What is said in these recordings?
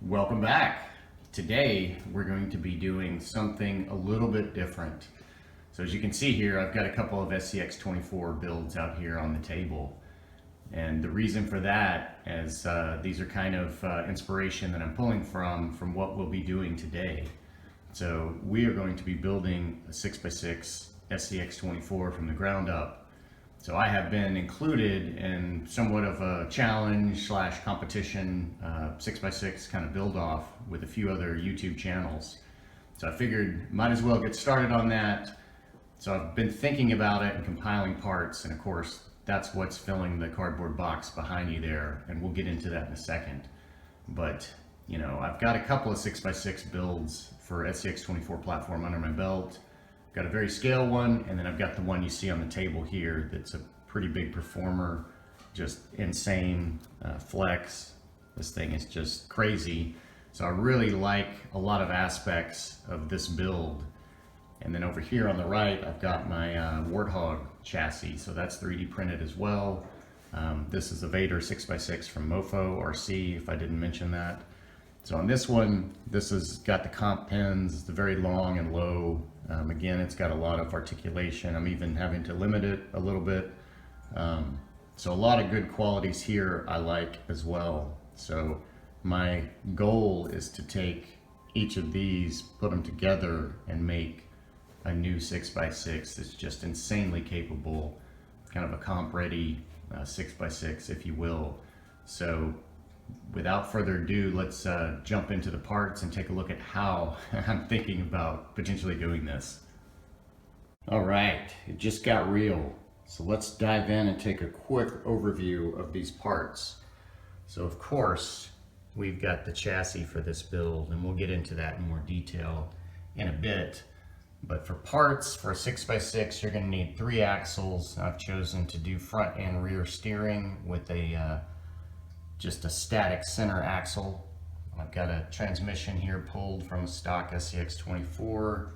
Welcome back. Today we're going to be doing something a little bit different. So as you can see here, I've got a couple of SCX24 builds out here on the table. And the reason for that is these are kind of inspiration that I'm pulling from what we'll be doing today. So we are going to be building a 6x6 SCX24 from the ground up. So I have been included in somewhat of a challenge / competition 6x6 kind of build off with a few other YouTube channels. So I figured might as well get started on that. So I've been thinking about it and compiling parts, and of course that's what's filling the cardboard box behind you there, and we'll get into that in a second. But you know, I've got a couple of 6x6 builds for SCX24 platform under my belt. Got a very scale one, and then I've got the one you see on the table here that's a pretty big performer, just insane flex. This thing is just crazy. So I really like a lot of aspects of this build. And then over here on the right, I've got my Warthog chassis, so that's 3D printed as well. This is a VADER 6x6 from MOFO RC, if I didn't mention that. So on this one, this has got the comp pins, the very long and low. Again, it's got a lot of articulation. I'm even having to limit it a little bit. So a lot of good qualities here I like as well. So my goal is to take each of these, put them together, and make a new 6x6 that's just insanely capable, kind of a comp ready 6x6, if you will. So without further ado, let's jump into the parts and take a look at how I'm thinking about potentially doing this. All right, it just got real. So let's dive in and take a quick overview of these parts. So of course, we've got the chassis for this build, and we'll get into that in more detail in a bit. But for parts, for a 6x6, you're gonna need 3 axles. I've chosen to do front and rear steering with a just a static center axle. I've got a transmission here pulled from a stock SCX24.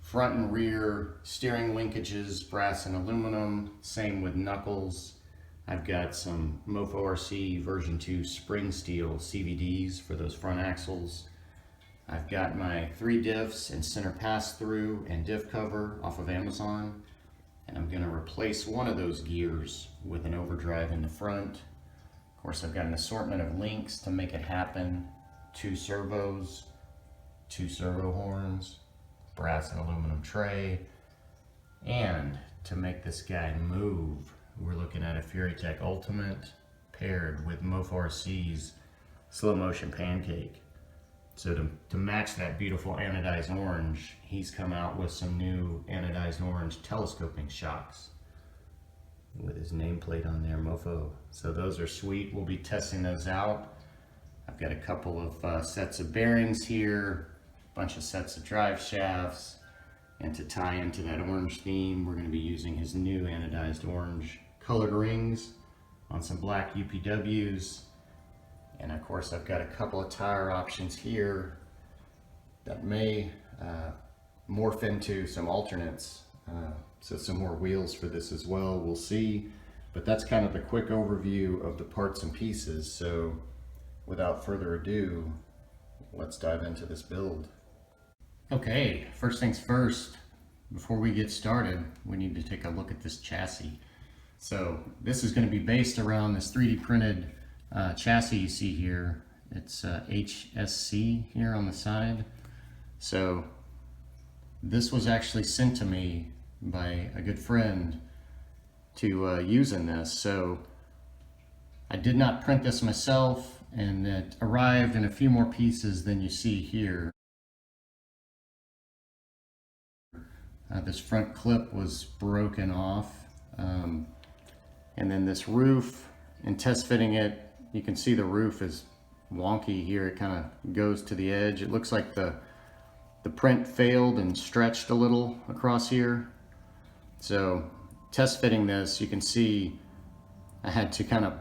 Front and rear steering linkages, brass and aluminum, same with knuckles. I've got some MOFO RC version 2 spring steel CVDs for those front axles. I've got my 3 diffs and center pass-through and diff cover off of Amazon. And I'm gonna replace one of those gears with an overdrive in the front. Of course, I've got an assortment of links to make it happen. 2 servos, 2 servo horns, brass and aluminum tray. And to make this guy move, we're looking at a FURITEK Ultimate paired with MOFO RC's slow motion pancake. So to match that beautiful anodized orange, he's come out with some new anodized orange telescoping shocks with his nameplate on there, MOFO. So those are sweet. We'll be testing those out. I've got a couple of sets of bearings here, a bunch of sets of drive shafts, and to tie into that orange theme, we're going to be using his new anodized orange colored rings on some black UPWs. And of course, I've got a couple of tire options here that may morph into some alternates. So some more wheels for this as well, we'll see. But that's kind of the quick overview of the parts and pieces. So without further ado, let's dive into this build. Okay, first things first, before we get started, we need to take a look at this chassis. So this is going to be based around this 3D printed chassis you see here. It's HSC here on the side. So this was actually sent to me by a good friend to use in this. So I did not print this myself, and it arrived in a few more pieces than you see here. This front clip was broken off, and then this roof, in test fitting it, you can see the roof is wonky here. It kind of goes to the edge. It looks like the print failed and stretched a little across here. So test fitting this, you can see I had to kind of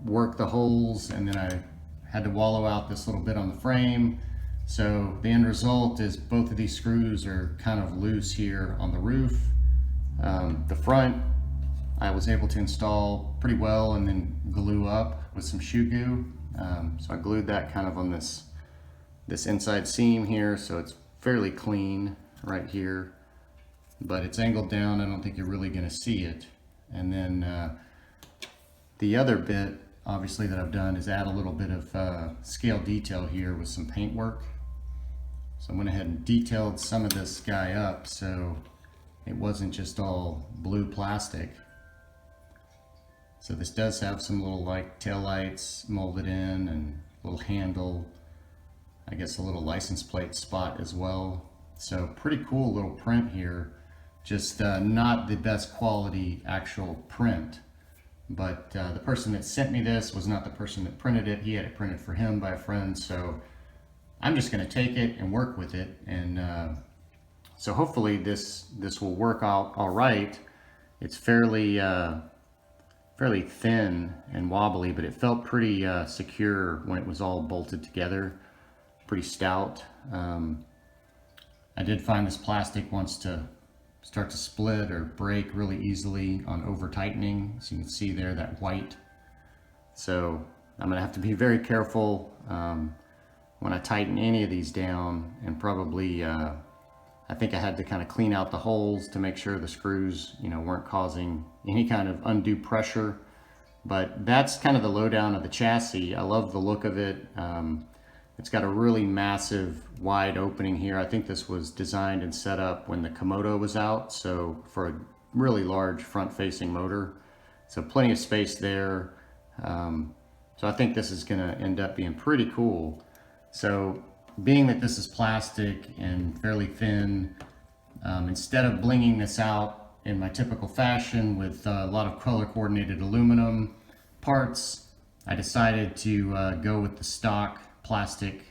work the holes, and then I had to wallow out this little bit on the frame. So the end result is both of these screws are kind of loose here on the roof. The front I was able to install pretty well and then glue up with some shoe goo. So I glued that kind of on this this inside seam here, so it's fairly clean right here, but it's angled down. I don't think you're really going to see it. And then the other bit, obviously, that I've done is add a little bit of scale detail here with some paint work. So I went ahead and detailed some of this guy up so it wasn't just all blue plastic. So this does have some little like tail lights molded in and a little handle, I guess a little license plate spot as well. So pretty cool little print here. Just not the best quality actual print, but the person that sent me this was not the person that printed it. He had it printed for him by a friend, so I'm just going to take it and work with it. And so hopefully this will work out all right. It's fairly thin and wobbly, but it felt pretty secure when it was all bolted together. Pretty stout. I did find this plastic wants to start to split or break really easily on over tightening. So you can see there that white. So I'm gonna have to be very careful when I tighten any of these down, and probably I think I had to kind of clean out the holes to make sure the screws, you know, weren't causing any kind of undue pressure. But that's kind of the lowdown of the chassis. I love the look of it. It's got a really massive wide opening here. I think this was designed and set up when the Komodo was out, so for a really large front-facing motor. So plenty of space there. So I think this is gonna end up being pretty cool. So being that this is plastic and fairly thin, instead of blinging this out in my typical fashion with a lot of color-coordinated aluminum parts, I decided to go with the stock plastic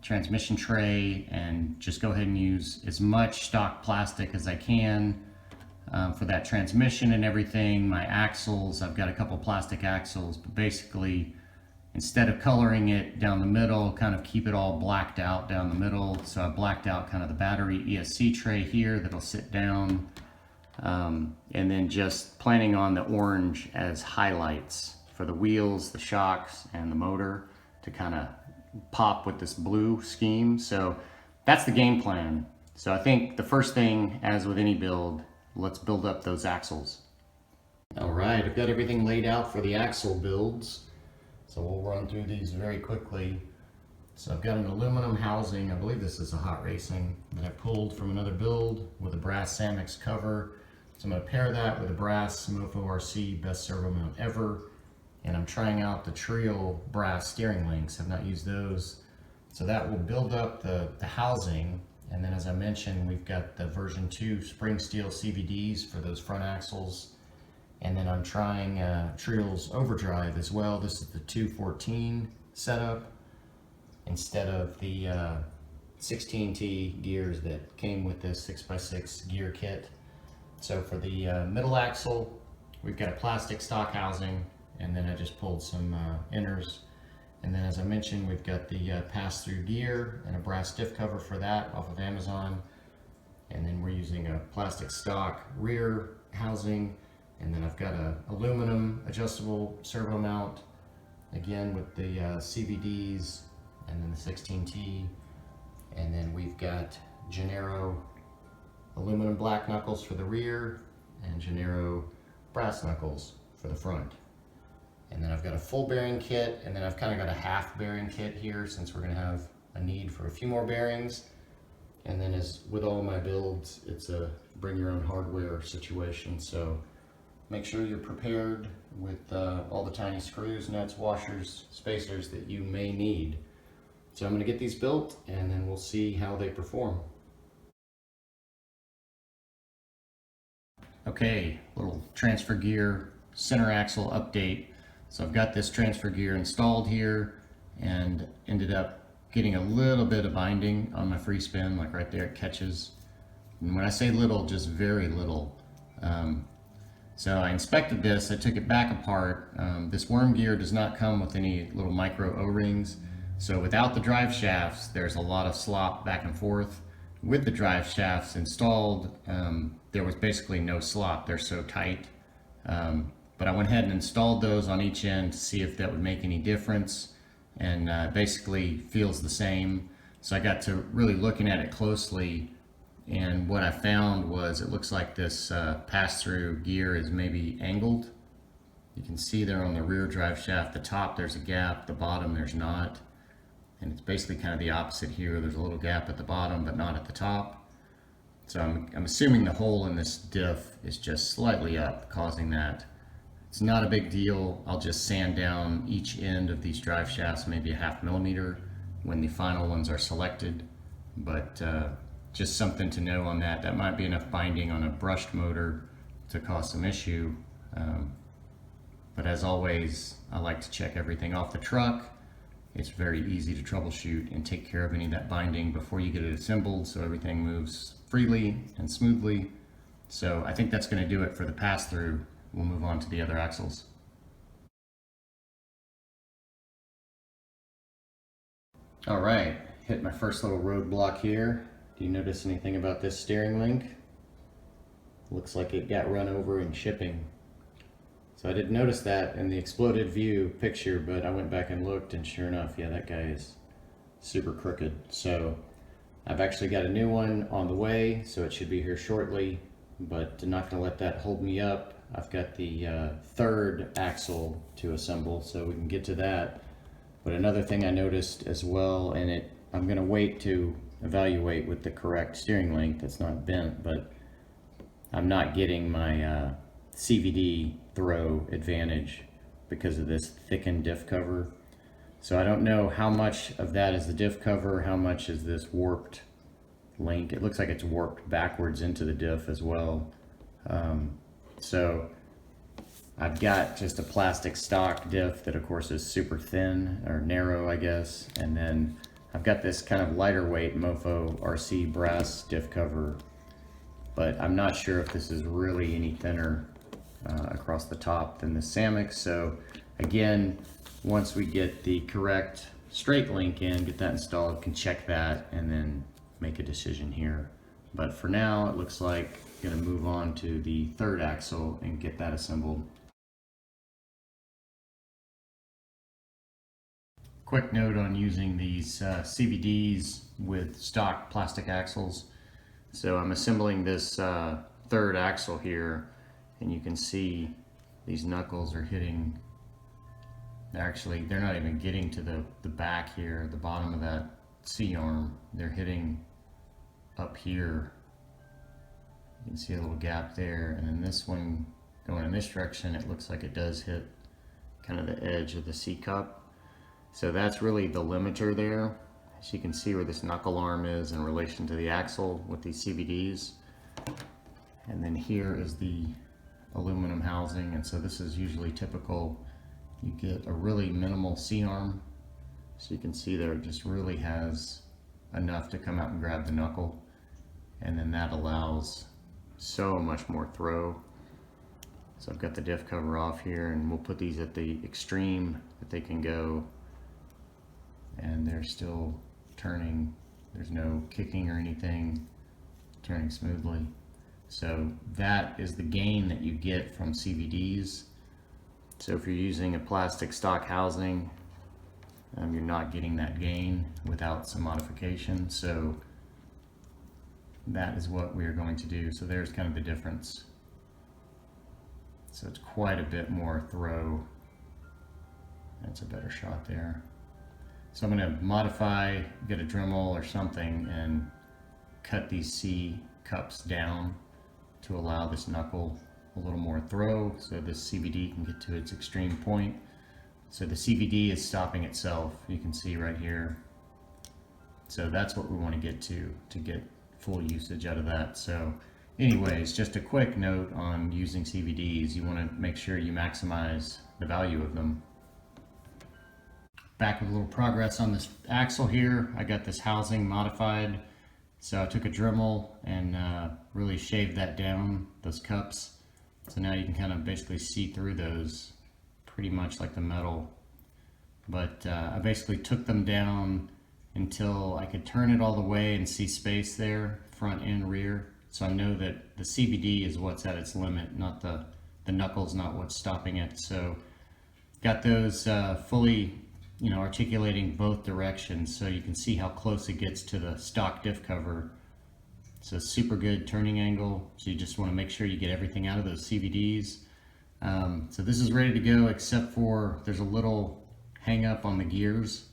transmission tray and just go ahead and use as much stock plastic as I can for that transmission and everything. My axles, I've got a couple plastic axles, but basically instead of coloring it down the middle, kind of keep it all blacked out down the middle. So I blacked out kind of the battery ESC tray here that'll sit down, and then just planning on the orange as highlights for the wheels, the shocks, and the motor to kind of pop with this blue scheme. So that's the game plan. So I think the first thing, as with any build, let's build up those axles. All right, I've got everything laid out for the axle builds. So we'll run through these very quickly. So I've got an aluminum housing, I believe this is a Hot Racing, that I pulled from another build with a brass Samex cover. So I'm gonna pair that with a brass MOFO RC best servo mount ever. And I'm trying out the TREAL brass steering links. I've not used those. So that will build up the housing. And then as I mentioned, we've got the version 2 spring steel CVDs for those front axles. And then I'm trying TREAL's overdrive as well. This is the 214 setup instead of the 16T gears that came with this 6x6 gear kit. So for the middle axle, we've got a plastic stock housing, and then I just pulled some inners. And then as I mentioned, we've got the pass-through gear and a brass diff cover for that off of Amazon. And then we're using a plastic stock rear housing. And then I've got a aluminum adjustable servo mount, again with the CVDs and then the 16T. And then we've got Gennaro aluminum black knuckles for the rear and Gennaro brass knuckles for the front. And then I've got a full bearing kit, and then I've kind of got a half bearing kit here since we're going to have a need for a few more bearings. And then as with all my builds, it's a bring your own hardware situation. So make sure you're prepared with all the tiny screws, nuts, washers, spacers that you may need. So I'm going to get these built, and then we'll see how they perform. Okay, little transfer gear center axle update. So I've got this transfer gear installed here and ended up getting a little bit of binding on my free spin, like right there it catches. And when I say little, just very little. So I inspected this, I took it back apart. This worm gear does not come with any little micro O-rings. So without the drive shafts, there's a lot of slop back and forth. With the drive shafts installed, there was basically no slop. They're so tight. But I went ahead and installed those on each end to see if that would make any difference. and basically feels the same. So I got to really looking at it closely, and what I found was it looks like this pass-through gear is maybe angled. You can see there on the rear drive shaft, the top there's a gap, the bottom there's not. And it's basically kind of the opposite here. There's a little gap at the bottom, but not at the top. So I'm assuming the hole in this diff is just slightly up, causing that. It's not a big deal. I'll just sand down each end of these drive shafts, maybe a 0.5 millimeter when the final ones are selected. But just something to know on that. That might be enough binding on a brushed motor to cause some issue. But as always, I like to check everything off the truck. It's very easy to troubleshoot and take care of any of that binding before you get it assembled, so everything moves freely and smoothly. So I think that's going to do it for the pass-through. We'll move on to the other axles. All right, hit my first little roadblock here. Do you notice anything about this steering link? Looks like it got run over in shipping. So I didn't notice that in the exploded view picture, but I went back and looked, and sure enough, yeah, that guy is super crooked. So I've actually got a new one on the way, so it should be here shortly, but I'm not going to let that hold me up. I've got the third axle to assemble, so we can get to that. But another thing I noticed as well, and I'm going to wait to evaluate with the correct steering link that's not bent, but I'm not getting my CVD throw advantage because of this thickened diff cover. So I don't know how much of that is the diff cover, how much is this warped link. It looks like it's warped backwards into the diff as well. So I've got just a plastic stock diff that of course is super thin, or narrow I guess, and then I've got this kind of lighter weight MOFO RC brass diff cover, but I'm not sure if this is really any thinner across the top than the Samix. So again, once we get the correct straight link in, get that installed, can check that and then make a decision here. But for now, it looks like I'm going to move on to the third axle and get that assembled. Quick note on using these CVDs with stock plastic axles. So I'm assembling this third axle here, and you can see these knuckles are hitting, they're not even getting to the back here, the bottom of that C-arm. They're hitting up here. You can see a little gap there, and then this one going in this direction, it looks like it does hit kind of the edge of the C-cup. So that's really the limiter there. So you can see where this knuckle arm is in relation to the axle with these CVDs. And then here is the aluminum housing, and so this is usually typical. You get a really minimal C-arm, so you can see there it just really has enough to come out and grab the knuckle, and then that allows so much more throw. So I've got the diff cover off here, and we'll put these at the extreme that they can go, and they're still turning. There's no kicking or anything, turning smoothly. So that is the gain that you get from CVDs. So if you're using a plastic stock housing, you're not getting that gain without some modification. So that is what we are going to do. So there's kind of the difference. So it's quite a bit more throw. That's a better shot there. So I'm going to modify, get a Dremel or something, and cut these C cups down to allow this knuckle a little more throw, so this CVD can get to its extreme point. So the CVD is stopping itself, you can see right here. So that's what we want to get full usage out of that. So anyways, just a quick note on using CVDs. You want to make sure you maximize the value of them. Back with a little progress on this axle here. I got this housing modified. So I took a Dremel and really shaved that down, those cups. So now you can kind of basically see through those pretty much like the metal. But I basically took them down until I could turn it all the way and see space there, front and rear. So I know that the CVD is what's at its limit, not the knuckles, not what's stopping it. So got those fully articulating both directions so you can see how close it gets to the stock diff cover. So super good turning angle. So you just want to make sure you get everything out of those CVDs. So this is ready to go, except for there's a little hang up on the gears,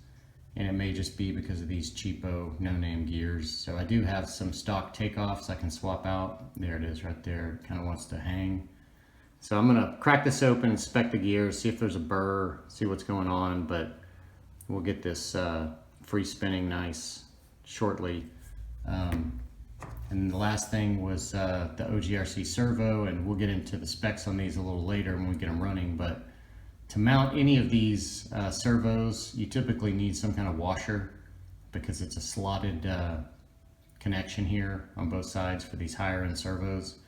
and it may just be because of these cheapo no-name gears. So I do have some stock takeoffs I can swap out. There it is right there. It kind of wants to hang. So I'm gonna crack this open, inspect the gears, see if there's a burr, see what's going on, but we'll get this free spinning nice shortly. And the last thing was the OGRC servo, and we'll get into the specs on these a little later when we get them running. But to mount any of these servos, you typically need some kind of washer because it's a slotted connection here on both sides for these higher end servos.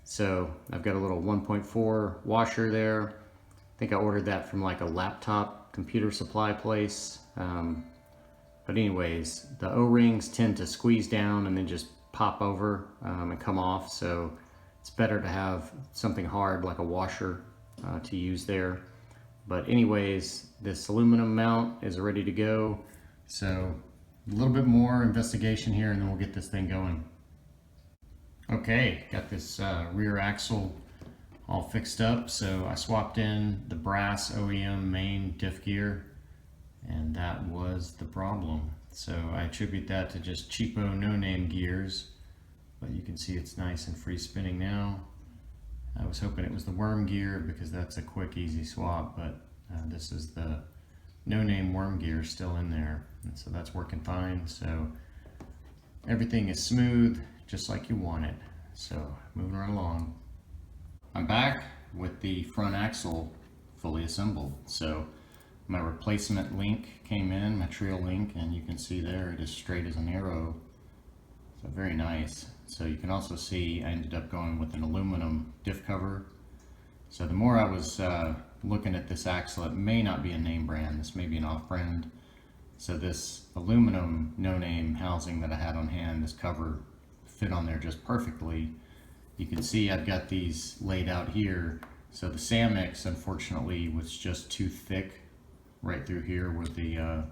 So I've got a little 1.4 washer there. I think I ordered that from like a laptop computer supply place. But anyways, the O-rings tend to squeeze down and then just pop over and come off. So it's better to have something hard like a washer to use there. But anyways, this aluminum mount is ready to go. So a little bit more investigation here and then we'll get this thing going. Okay, got this rear axle all fixed up. So I swapped in the brass OEM main diff gear, and that was the problem. So I attribute that to just cheapo no-name gears, but you can see it's nice and free spinning now. I was hoping it was the worm gear because that's a quick, easy swap, but this is the no-name worm gear still in there, and so that's working fine. So everything is smooth, just like you want it. So moving right along. I'm back with the front axle fully assembled. So my replacement link came in, my TREAL link, and you can see there it is straight as an arrow. So very nice. So you can also see I ended up going with an aluminum diff cover. So the more I was looking at this axle, it may not be a name brand, this may be an off-brand. So this aluminum no-name housing that I had on hand, this cover fit on there just perfectly. You can see I've got these laid out here. So the Samex, unfortunately, was just too thick right through here where the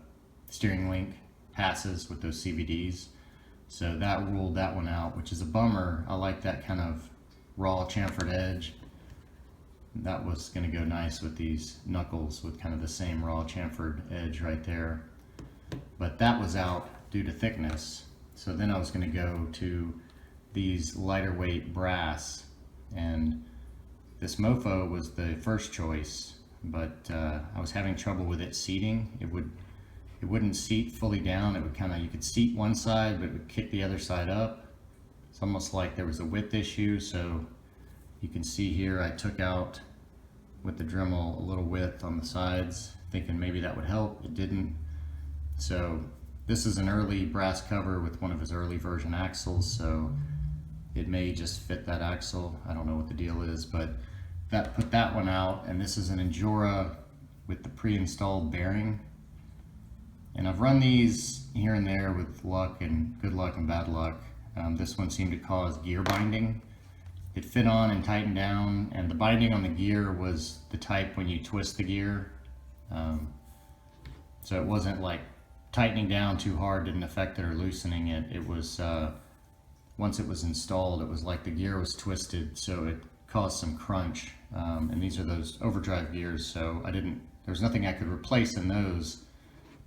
steering link passes with those CVDs. So that ruled that one out, which is a bummer. I like that kind of raw chamfered edge. That was going to go nice with these knuckles with kind of the same raw chamfered edge right there. But that was out due to thickness. So then I was going to go to these lighter weight brass, and this MOFO was the first choice, but I was having trouble with it seating. It wouldn't seat fully down. It would kind of, you could seat one side, but it would kick the other side up. It's almost like there was a width issue. So you can see here I took out with the Dremel a little width on the sides, thinking maybe that would help. It didn't. So this is an early brass cover with one of his early version axles, so it may just fit that axle. I don't know what the deal is, but that put that one out. And this is an Endura with the pre-installed bearing. And I've run these here and there with luck and good luck and bad luck. This one seemed to cause gear binding. It fit on and tightened down, and the binding on the gear was the type when you twist the gear. So it wasn't like tightening down too hard didn't affect it or loosening it. It was, once it was installed, it was like the gear was twisted, so it caused some crunch. And these are those overdrive gears, so there's nothing I could replace in those.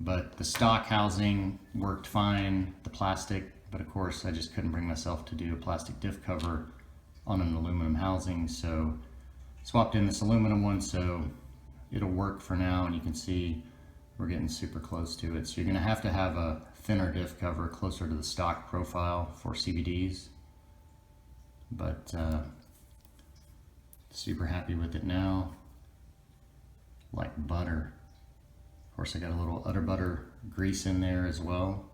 But the stock housing worked fine, the plastic, but of course I just couldn't bring myself to do a plastic diff cover on an aluminum housing, so swapped in this aluminum one, so it'll work for now. And you can see we're getting super close to it. So you're gonna have to have a thinner diff cover closer to the stock profile for CVDs, but super happy with it now, like butter. Of course, I got a little udder butter grease in there as well.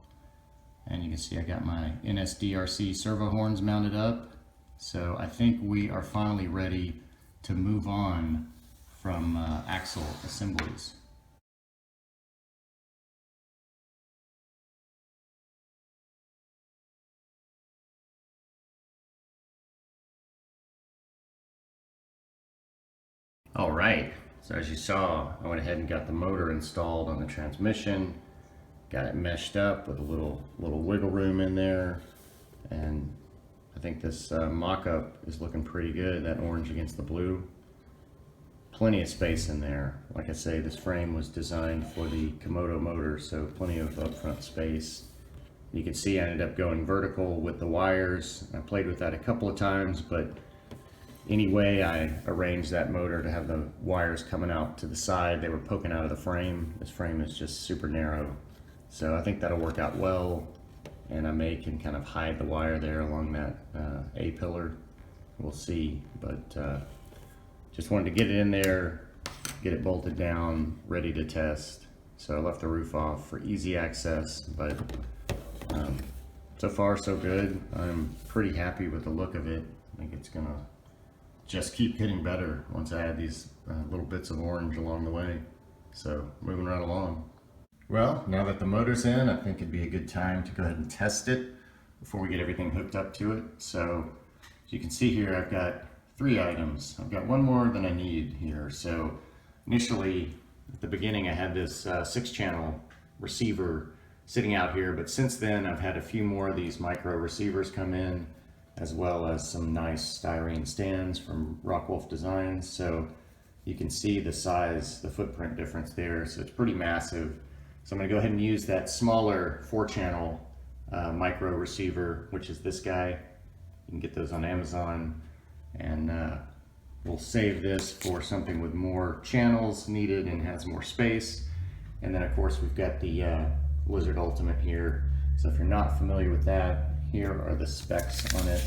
And you can see I got my NSDRC servo horns mounted up. So I think we are finally ready to move on from axle assemblies. All right, So as you saw, I went ahead and got the motor installed on the transmission, got it meshed up with a little wiggle room in there, and I think this mock-up is looking pretty good, that orange against the blue. Plenty of space in there. Like I say, this frame was designed for the Komodo motor, so plenty of upfront space. You can see I ended up going vertical with the wires. I played with that a couple of times, but anyway, I arranged that motor to have the wires coming out to the side. They were poking out of the frame. This frame is just super narrow. So I think that'll work out well. And I can kind of hide the wire there along that A-pillar. We'll see, but just wanted to get it in there, get it bolted down, ready to test. So I left the roof off for easy access, but so far so good. I'm pretty happy with the look of it. I think it's gonna just keep getting better once I add these little bits of orange along the way. So moving right along. Well, now that the motor's in, I think it'd be a good time to go ahead and test it before we get everything hooked up to it. So as you can see here, I've got 3 items. I've got one more than I need here. So initially at the beginning, I had this 6-channel receiver sitting out here, but since then I've had a few more of these micro receivers come in, as well as some nice styrene stands from Rockwolf Designs. So you can see the size, the footprint difference there. So it's pretty massive. So I'm going to go ahead and use that smaller 4-channel micro receiver, which is this guy. You can get those on Amazon, and we'll save this for something with more channels needed and has more space. And then of course we've got the Lizard Ultimate here. So if you're not familiar with that, here are the specs on it.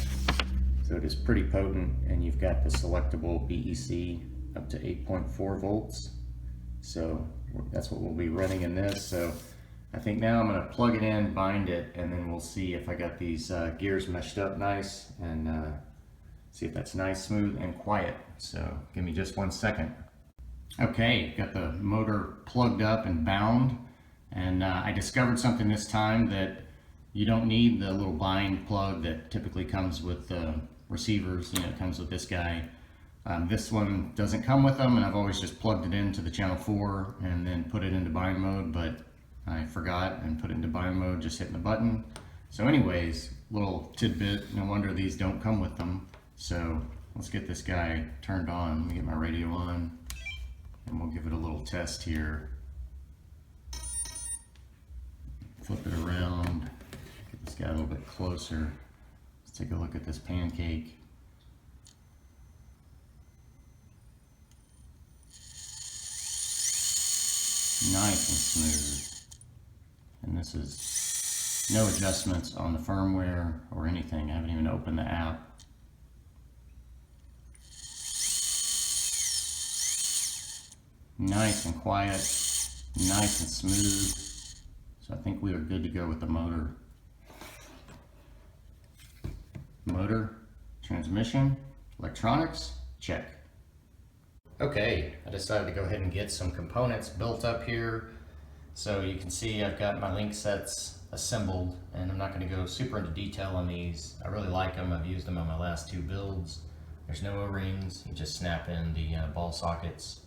So it is pretty potent, and you've got the selectable BEC up to 8.4 volts. So that's what we'll be running in this. So I think now I'm going to plug it in, bind it, and then we'll see if I got these gears meshed up nice, and see if that's nice, smooth, and quiet. So give me just 1 second. Okay, got the motor plugged up and bound, and I discovered something this time, that you don't need the little bind plug that typically comes with receivers. You know, it comes with this guy. This one doesn't come with them, and I've always just plugged it into the channel 4 and then put it into bind mode, but I forgot and put it into bind mode just hitting the button. So anyways, little tidbit, no wonder these don't come with them. So let's get this guy turned on. Let me get my radio on, and we'll give it a little test here. Flip it around, get this guy a little bit closer. Let's take a look at this pancake. Nice and smooth. And this is no adjustments on the firmware or anything. I haven't even opened the app. Nice and quiet, nice and smooth. So I think we are good to go with the motor. Motor, transmission, electronics, check. Okay, I decided to go ahead and get some components built up here. So you can see I've got my link sets assembled, and I'm not going to go super into detail on these. I really like them. I've used them on my last 2 builds. There's no O-rings. You just snap in the ball sockets.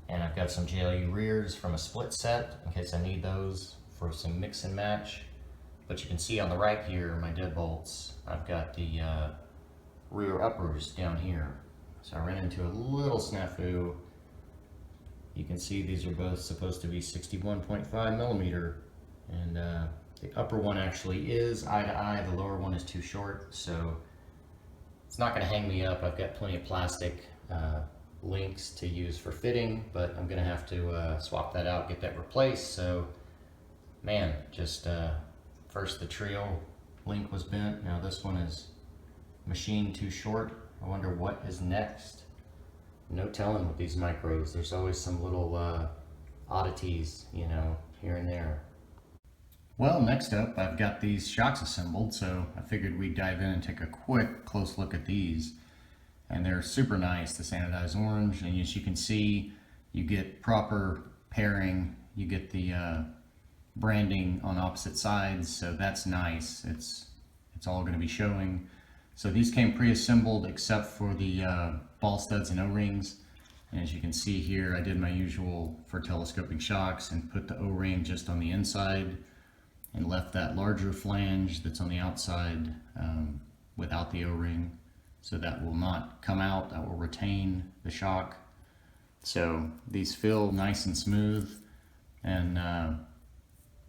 And I've got some JLU rears from a split set in case I need those for some mix and match. But you can see on the right here, my deadbolts, I've got the rear uppers down here. So I ran into a little snafu. You can see these are both supposed to be 61.5 millimeter, and the upper one actually is eye to eye, the lower one is too short, so it's not going to hang me up. I've got plenty of plastic links to use for fitting, but I'm going to have to swap that out, get that replaced. So man, just first the TREAL link was bent, now this one is machined too short. I wonder what is next. No telling with these micros. There's always some little oddities, you know, here and there. Well, next up, I've got these shocks assembled, so I figured we'd dive in and take a quick close look at these. And they're super nice, this anodized orange, and as you can see, you get proper pairing, you get the branding on opposite sides, so that's nice. It's all going to be showing. So these came pre-assembled except for the ball studs and O-rings. And as you can see here, I did my usual for telescoping shocks and put the O-ring just on the inside and left that larger flange that's on the outside without the O-ring. So that will not come out, that will retain the shock. So these feel nice and smooth. And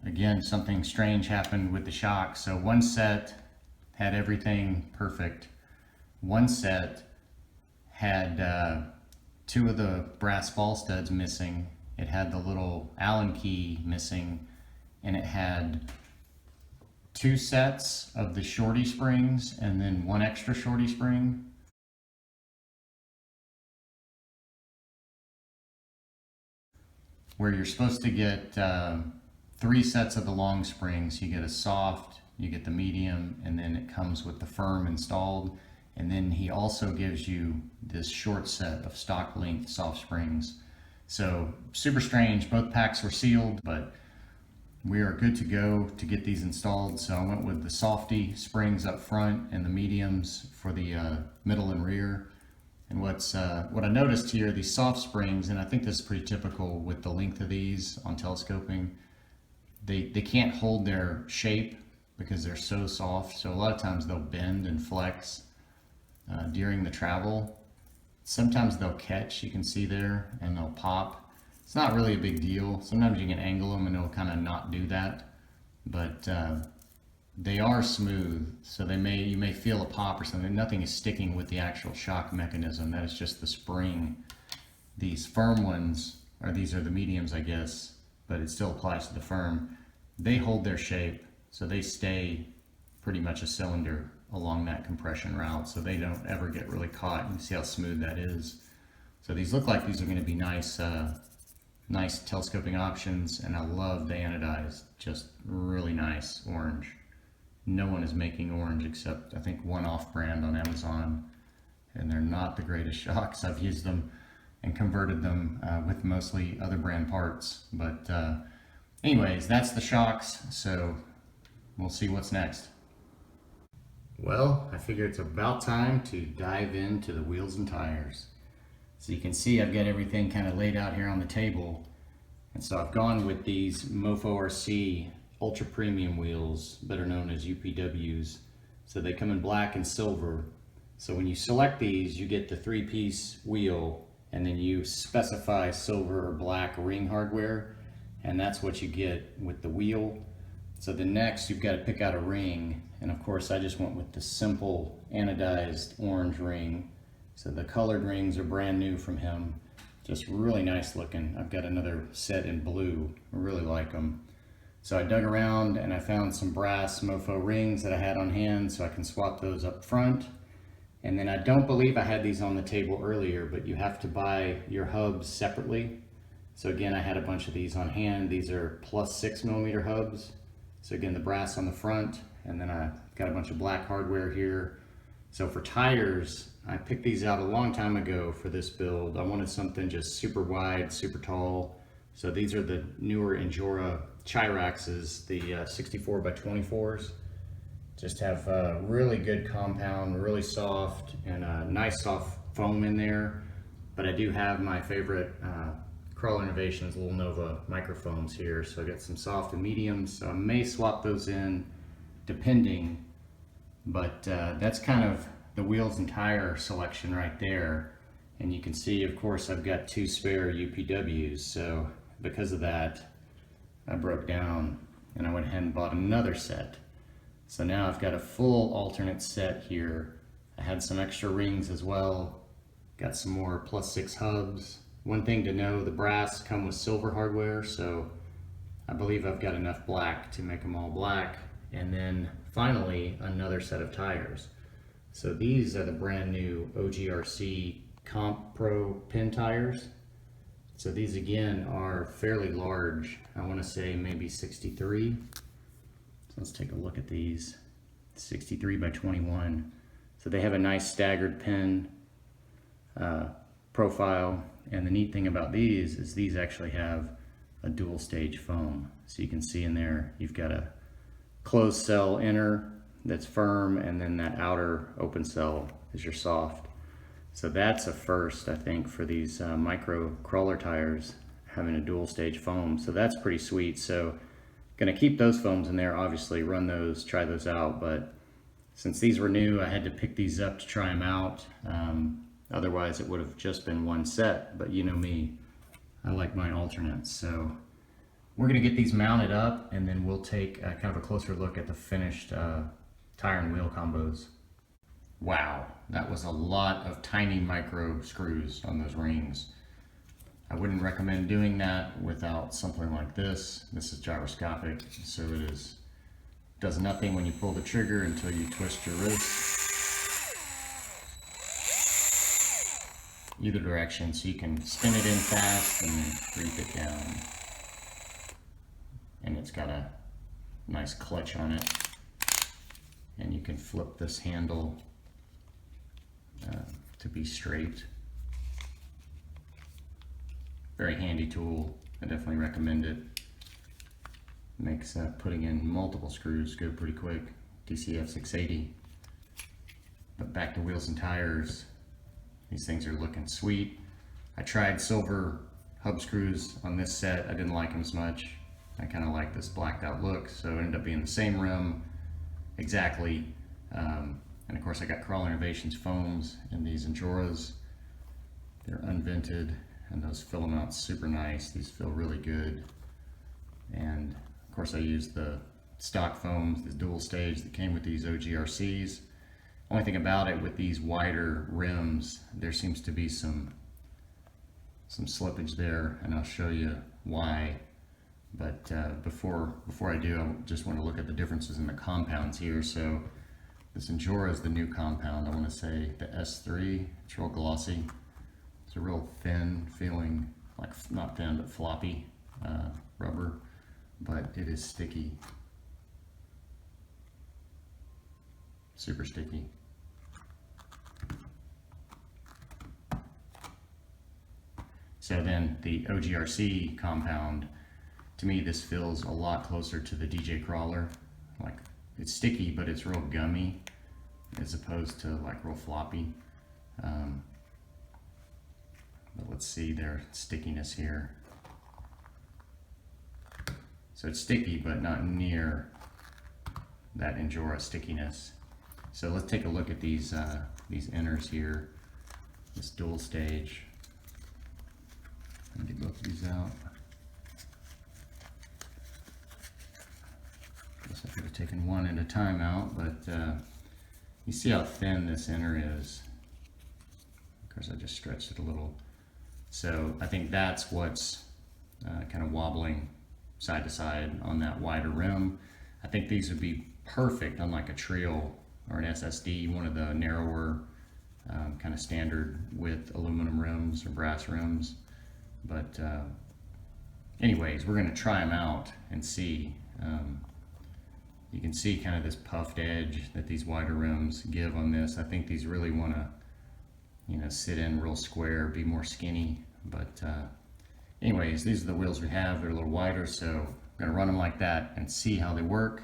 again, something strange happened with the shock. So one set had everything perfect. One set had two of the brass ball studs missing. It had the little Allen key missing, and it had two sets of the shorty springs and then one extra shorty spring. Where you're supposed to get three sets of the long springs. You get a soft, you get the medium, and then it comes with the firm installed. And then he also gives you this short set of stock length soft springs. So super strange, both packs were sealed, but we are good to go to get these installed. So I went with the softy springs up front and the mediums for the middle and rear. And what I noticed here, these soft springs, and I think this is pretty typical with the length of these on telescoping, they can't hold their shape because they're so soft. So a lot of times they'll bend and flex during the travel. Sometimes they'll catch, you can see there, and they'll pop. It's not really a big deal. Sometimes you can angle them and it'll kind of not do that, but they are smooth, so you may feel a pop or something. Nothing is sticking with the actual shock mechanism. That is just the spring. These firm ones, or these are the mediums, I guess, but it still applies to the firm. They hold their shape, so they stay pretty much a cylinder along that compression route, so they don't ever get really caught. You can see how smooth that is. So these look like these are going to be nice, nice telescoping options, and I love the anodized, just really nice orange. No one is making orange except I think one off-brand on Amazon, and they're not the greatest shocks. I've used them and converted them with mostly other brand parts, but anyways, that's the shocks, so we'll see what's next. Well, I figure it's about time to dive into the wheels and tires. So you can see I've got everything kind of laid out here on the table, and so I've gone with these MOFO RC ultra premium wheels, better known as UPWs. So they come in black and silver. So when you select these, you get the 3-piece wheel, and then you specify silver or black ring hardware, and that's what you get with the wheel. So the next, you've got to pick out a ring, and of course I just went with the simple anodized orange ring. So the colored rings are brand new from him, just really nice looking. I've got another set in blue, I really like them. So I dug around and I found some brass MOFO rings that I had on hand, so I can swap those up front. And then I don't believe I had these on the table earlier, but you have to buy your hubs separately. So again, I had a bunch of these on hand. These are +6mm hubs. So again, the brass on the front, and then I've got a bunch of black hardware here. So for tires, I picked these out a long time ago for this build. I wanted something just super wide, super tall. So these are the newer Injora Chiraxes, the 64x24s. Just have really good compound, really soft, and a nice soft foam in there. But I do have my favorite Crawler Innovations Little Nova microphones here. So I got some soft and mediums. So I may swap those in depending, but that's kind of the wheels and tire selection right there. And you can see, of course, I've got 2 spare UPWs. So because of that, I broke down and I went ahead and bought another set. So now I've got a full alternate set here. I had some extra rings as well. Got some more +6 hubs. One thing to know, the brass come with silver hardware, so I believe I've got enough black to make them all black. And then finally, another set of tires. So these are the brand new OGRC Comp Pro pin tires. So these again are fairly large. I want to say maybe 63. So let's take a look at these. 63x21. So they have a nice staggered pin profile. And the neat thing about these is these actually have a dual stage foam. So you can see in there, you've got a closed cell inner that's firm, and then that outer open cell is your soft. So that's a first, I think, for these micro crawler tires, having a dual stage foam. So that's pretty sweet. So gonna keep those foams in there, obviously run those, try those out, but since these were new, I had to pick these up to try them out. Otherwise it would have just been one set, but you know me, I like my alternates. So we're gonna get these mounted up and then we'll take kind of a closer look at the finished tire and wheel combos. Wow, that was a lot of tiny micro screws on those rings. I wouldn't recommend doing that without something like this. This is gyroscopic, so it does nothing when you pull the trigger until you twist your wrist either direction, so you can spin it in fast and then creep it down. And it's got a nice clutch on it, and you can flip this handle to be straight. Very handy tool. I definitely recommend it. Makes putting in multiple screws go pretty quick. DCF 680. But back to wheels and tires. These things are looking sweet. I tried silver hub screws on this set. I didn't like them as much. I kind of like this blacked out look, so it ended up being the same rim exactly. And of course I got Crawler Innovations foams in these Enjoras. They're unvented and those fill them out super nice. These feel really good. And of course I used the stock foams, the dual stage that came with these OGRCs. Only thing about it, with these wider rims, there seems to be some slippage there, and I'll show you why. But before I do, I just want to look at the differences in the compounds here. So this Enjora is the new compound. I want to say the S3. It's real glossy. It's a real thin feeling, like not thin but floppy rubber, but it is sticky. Super sticky. So then the OGRC compound, to me this feels a lot closer to the DJ Crawler. Like, it's sticky, but it's real gummy as opposed to like real floppy. But let's see their stickiness here. So it's sticky, but not near that Enjora stickiness. So let's take a look at these inners here, this dual stage. Let me get both of these out. Guess I could have taken one at a time out, but you see how thin this inner is. Of course, I just stretched it a little. So I think that's what's kind of wobbling side to side on that wider rim. I think these would be perfect on like a TREAL or an SSD, one of the narrower kind of standard with aluminum rims or brass rims. But anyways, we're going to try them out and see. You can see kind of this puffed edge that these wider rims give on this. I think these really want to, you know, sit in real square, be more skinny. But anyways, these are the wheels we have. They're a little wider, so I'm going to run them like that and see how they work.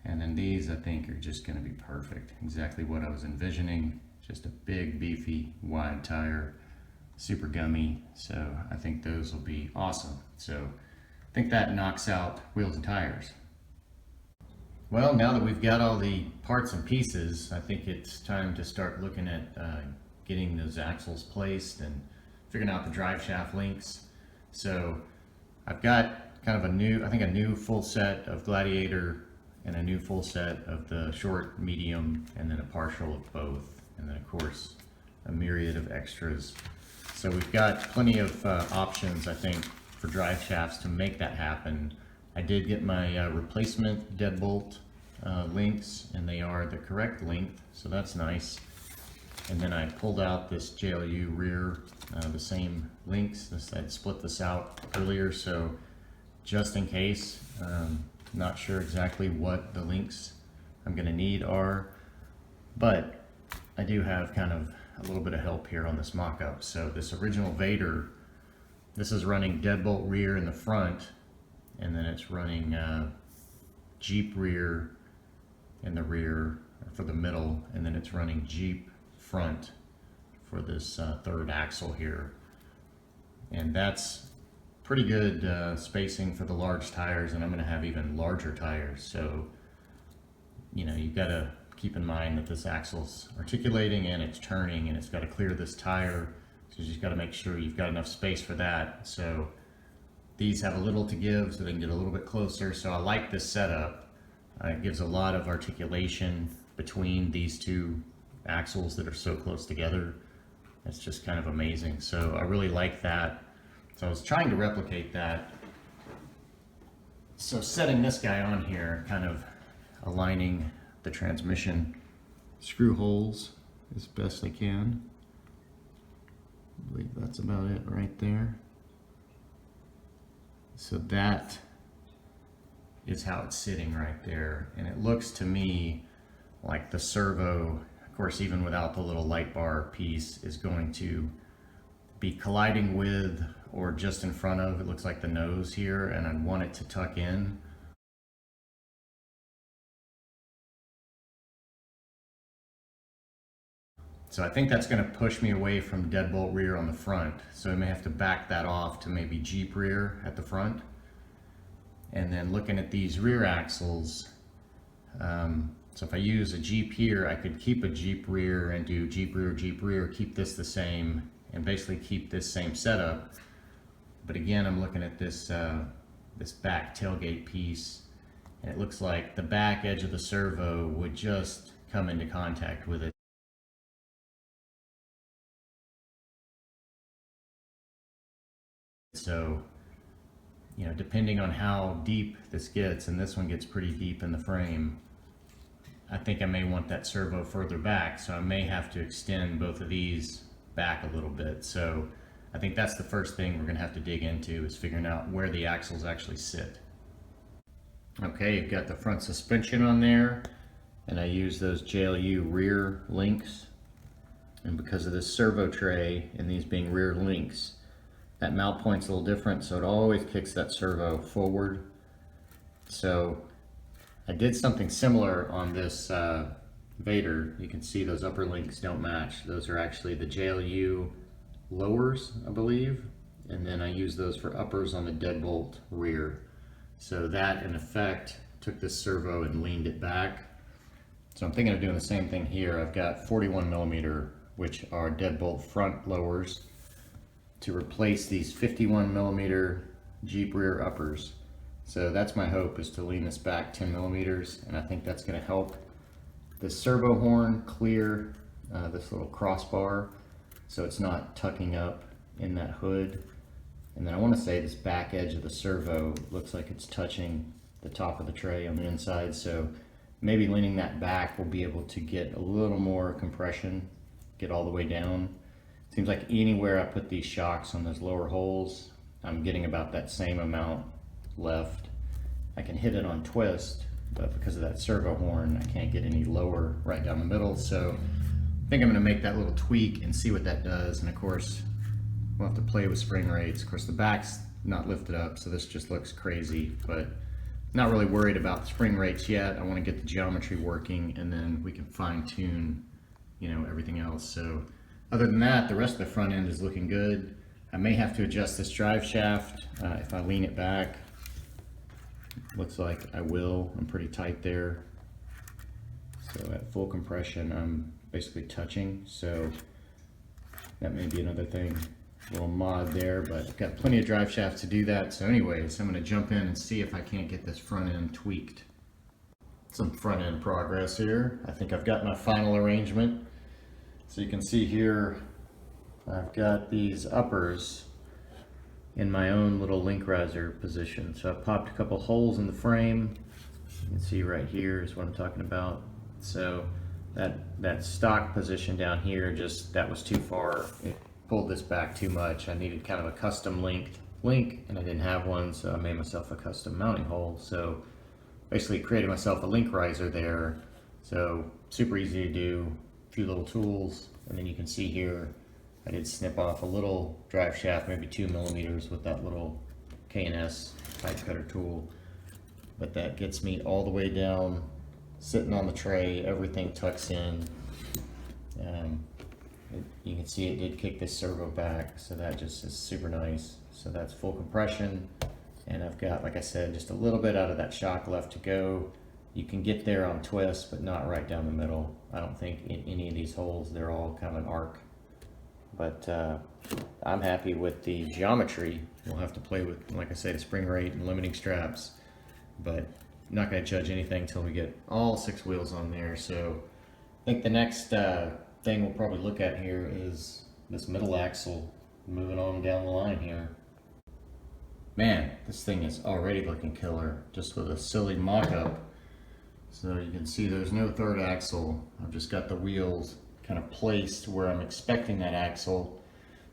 And then these, I think, are just going to be perfect. Exactly what I was envisioning. Just a big, beefy, wide tire. Super gummy. So I think those will be awesome. So I think that knocks out wheels and tires. Well, now that we've got all the parts and pieces, I think it's time to start looking at getting those axles placed and figuring out the drive shaft links. So I've got kind of a new full set of Gladiator and a new full set of the short, medium, and then a partial of both. And then of course, a myriad of extras. So we've got plenty of options, I think, for drive shafts to make that happen. I did get my replacement deadbolt links, and they are the correct length, so that's nice. And then I pulled out this JLU rear, the same links. I'd split this out earlier, so just in case, not sure exactly what the links I'm going to need are, but I do have kind of a little bit of help here on this mock-up. So this original VADER, this is running deadbolt rear in the front, and then it's running Jeep rear in the rear for the middle, and then it's running Jeep front for this third axle here. And that's pretty good spacing for the large tires, and I'm going to have even larger tires. So, you know, you've got to keep in mind that this axle's articulating and it's turning, and it's got to clear this tire. So you just got to make sure you've got enough space for that. So these have a little to give, so they can get a little bit closer. So I like this setup. It gives a lot of articulation between these two axles that are so close together. It's just kind of amazing. So I really like that. So I was trying to replicate that. So setting this guy on here, kind of aligning the transmission screw holes as best I can. I believe that's about it right there. So that is how it's sitting right there. And it looks to me like the servo, of course, even without the little light bar piece, is going to be colliding with or just in front of, it looks like the nose here, and I want it to tuck in. So I think that's going to push me away from deadbolt rear on the front. So I may have to back that off to maybe Jeep rear at the front. And then looking at these rear axles, so if I use a Jeep here, I could keep a Jeep rear and do Jeep rear, keep this the same, and basically keep this same setup. But again, I'm looking at this, this back tailgate piece, and it looks like the back edge of the servo would just come into contact with it. So, you know, depending on how deep this gets, and this one gets pretty deep in the frame, I think I may want that servo further back, so I may have to extend both of these back a little bit. So I think that's the first thing we're going to have to dig into, is figuring out where the axles actually sit. Okay, you've got the front suspension on there, and I use those JLU rear links. And because of this servo tray and these being rear links, that mount point's a little different, so it always kicks that servo forward. So I did something similar on this VADER. You can see those upper links don't match. Those are actually the JLU lowers, I believe, and then I use those for uppers on the deadbolt rear. So that, in effect, took this servo and leaned it back. So I'm thinking of doing the same thing here. I've got 41mm, which are deadbolt front lowers, to replace these 51mm Jeep rear uppers. So that's my hope, is to lean this back 10mm, and I think that's going to help the servo horn clear this little crossbar, so it's not tucking up in that hood. And then I want to say this back edge of the servo looks like it's touching the top of the tray on the inside, so maybe leaning that back will be able to get a little more compression, get all the way down. Seems like anywhere I put these shocks on those lower holes, I'm getting about that same amount left. I can hit it on twist, but because of that servo horn, I can't get any lower right down the middle. So I think I'm gonna make that little tweak and see what that does. And of course, we'll have to play with spring rates. Of course, the back's not lifted up, so this just looks crazy, but not really worried about spring rates yet. I wanna get the geometry working, and then we can fine tune, you know, everything else. So other than that, the rest of the front end is looking good. I may have to adjust this drive shaft if I lean it back. Looks like I will. I'm pretty tight there. So at full compression, I'm basically touching. So that may be another thing, a little mod there, but I've got plenty of drive shaft to do that. So anyways, I'm gonna jump in and see if I can't get this front end tweaked. Some front end progress here. I think I've got my final arrangement. So you can see here, I've got these uppers in my own little link riser position. So I've popped a couple holes in the frame. You can see right here is what I'm talking about. So that stock position down here, just that was too far. It pulled this back too much. I needed kind of a custom link, and I didn't have one, so I made myself a custom mounting hole. So basically created myself a link riser there. So super easy to do. Few little tools, and then you can see here I did snip off a little drive shaft, maybe 2mm, with that little K&S pipe cutter tool, but that gets me all the way down, sitting on the tray, everything tucks in. you can see it did kick this servo back, so that just is super nice. So that's full compression, and I've got, like I said, just a little bit out of that shock left to go. You can get there on twist, but not right down the middle. I don't think in any of these holes, they're all kind of an arc. But I'm happy with the geometry. We'll have to play with, like I say, the spring rate and limiting straps, but I'm not going to judge anything until we get all 6 wheels on there. So I think the next thing we'll probably look at here is this middle axle, moving on down the line here. Man, this thing is already looking killer, just with a silly mock-up. So you can see there's no third axle. I've just got the wheels kind of placed where I'm expecting that axle.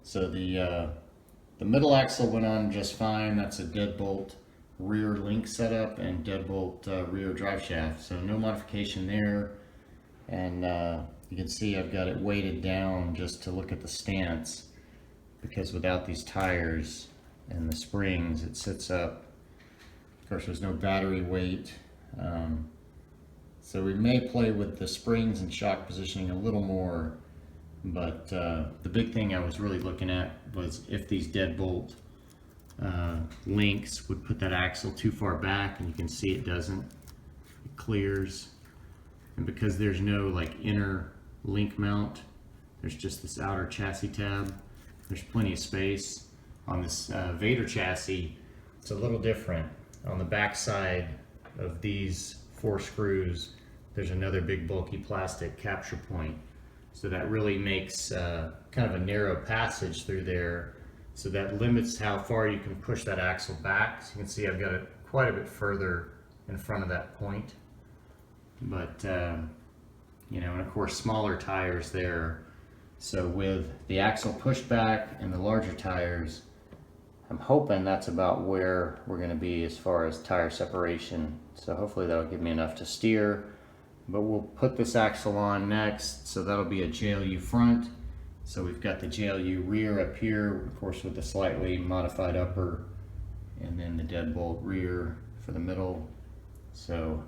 So the middle axle went on just fine. That's a deadbolt rear link setup and deadbolt rear drive shaft. So no modification there. And you can see I've got it weighted down just to look at the stance, because without these tires and the springs, it sits up. Of course, there's no battery weight. So we may play with the springs and shock positioning a little more, but the big thing I was really looking at was if these deadbolt links would put that axle too far back, and you can see it doesn't. It clears, and because there's no like inner link mount, there's just this outer chassis tab. There's plenty of space. On this VADER chassis, it's a little different. On the back side of these 4 screws, there's another big bulky plastic capture point. So that really makes kind of a narrow passage through there. So that limits how far you can push that axle back. So you can see I've got it quite a bit further in front of that point. But, you know, and of course smaller tires there. So with the axle pushed back and the larger tires, I'm hoping that's about where we're going to be as far as tire separation. So hopefully that'll give me enough to steer. But we'll put this axle on next, so that'll be a JLU front. So we've got the JLU rear up here, of course with the slightly modified upper, and then the deadbolt rear for the middle. So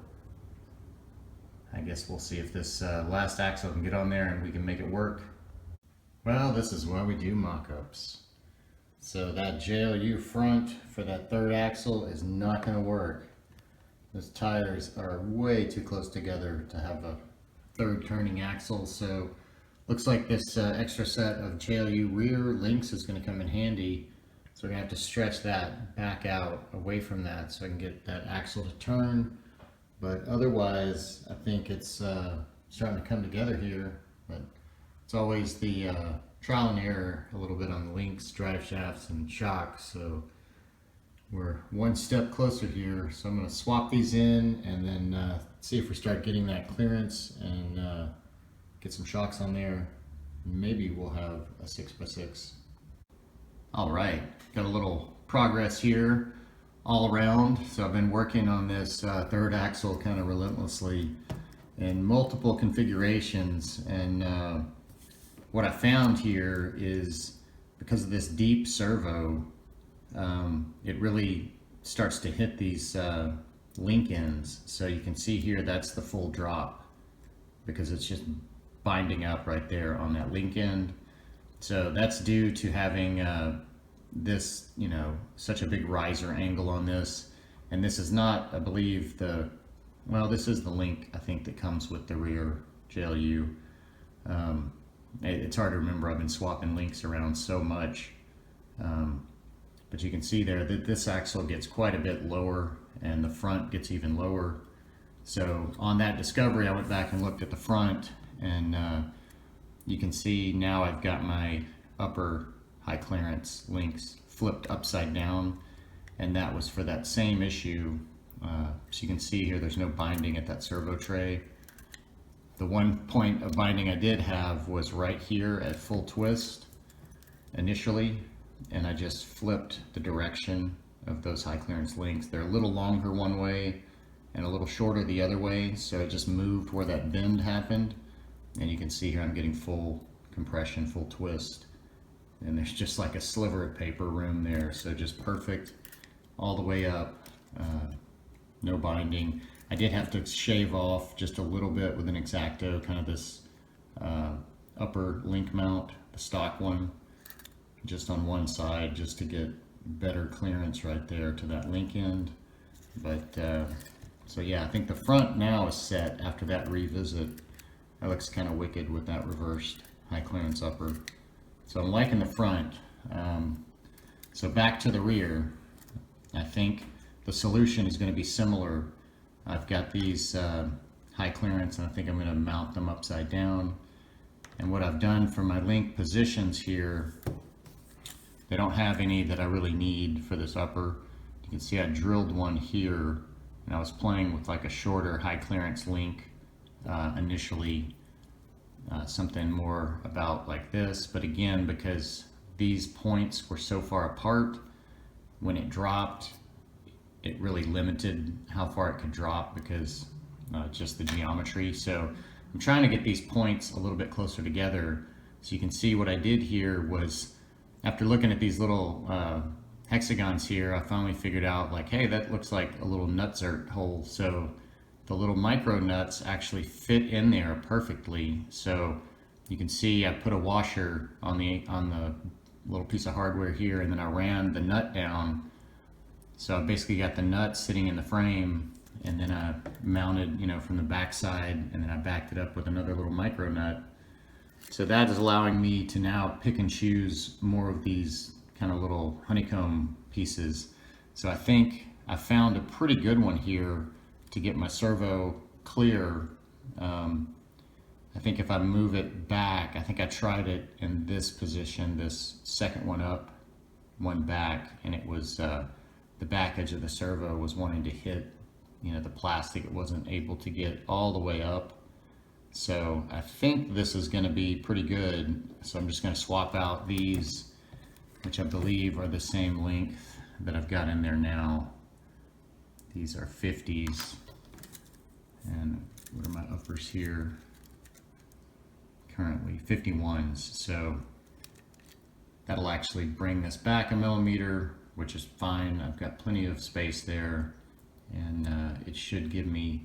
I guess we'll see if this last axle can get on there and we can make it work. Well, this is why we do mock-ups. So that JLU front for that third axle is not going to work. Those tires are way too close together to have a third turning axle. So looks like this extra set of JLU rear links is going to come in handy. So we're going to have to stretch that back out away from that so I can get that axle to turn. But otherwise, I think it's starting to come together here. But it's always the trial and error a little bit on the links, drive shafts, and shocks. So we're one step closer here. So I'm going to swap these in and then see if we start getting that clearance and get some shocks on there. Maybe we'll have a 6x6. All right, got a little progress here all around. So I've been working on this third axle kind of relentlessly in multiple configurations, and what I found here is because of this deep servo, it really starts to hit these link ends. So you can see here that's the full drop because it's just binding up right there on that link end. So that's due to having this, you know, such a big riser angle on this. And this is not, I believe, well, this is the link I think that comes with the rear JLU. It's hard to remember, I've been swapping links around so much. But you can see there that this axle gets quite a bit lower and the front gets even lower. So on that discovery, I went back and looked at the front, and you can see now I've got my upper high clearance links flipped upside down, and that was for that same issue. So you can see here there's no binding at that servo tray. The one point of binding I did have was right here at full twist initially, and I just flipped the direction of those high clearance links. They're a little longer one way and a little shorter the other way, so it just moved where that bend happened. And you can see here I'm getting full compression, full twist, and there's just like a sliver of paper room there, so just perfect all the way up. No binding. I did have to shave off just a little bit with an X-Acto, kind of this upper link mount, the stock one, just on one side, just to get better clearance right there to that link end. But so yeah, I think the front now is set after that revisit. That looks kind of wicked with that reversed high clearance upper. So I'm liking the front. So back to the rear, I think the solution is going to be similar. I've got these high clearance, and I think I'm going to mount them upside down. And what I've done for my link positions here, they don't have any that I really need for this upper. You can see I drilled one here, and I was playing with like a shorter high clearance link initially, something more about like this. But again, because these points were so far apart, when it dropped, it really limited how far it could drop because just the geometry. So I'm trying to get these points a little bit closer together. So you can see what I did here was, after looking at these little hexagons here, I finally figured out like, hey, that looks like a little nutsert hole. So the little micro nuts actually fit in there perfectly. So you can see I put a washer on the little piece of hardware here, and then I ran the nut down. So I basically got the nut sitting in the frame, and then I mounted, from the back side, and then I backed it up with another little micro nut. So that is allowing me to now pick and choose more of these kind of little honeycomb pieces. So I think I found a pretty good one here to get my servo clear. I think if I move it back, I think I tried it in this position, this second one up, one back, and it was the back edge of the servo was wanting to hit, the plastic. It wasn't able to get all the way up. So I think this is going to be pretty good. So I'm just going to swap out these, which I believe are the same length that I've got in there now. These are 50s. And what are my uppers here? Currently 51s. So that'll actually bring this back a millimeter, which is fine. I've got plenty of space there, and it should give me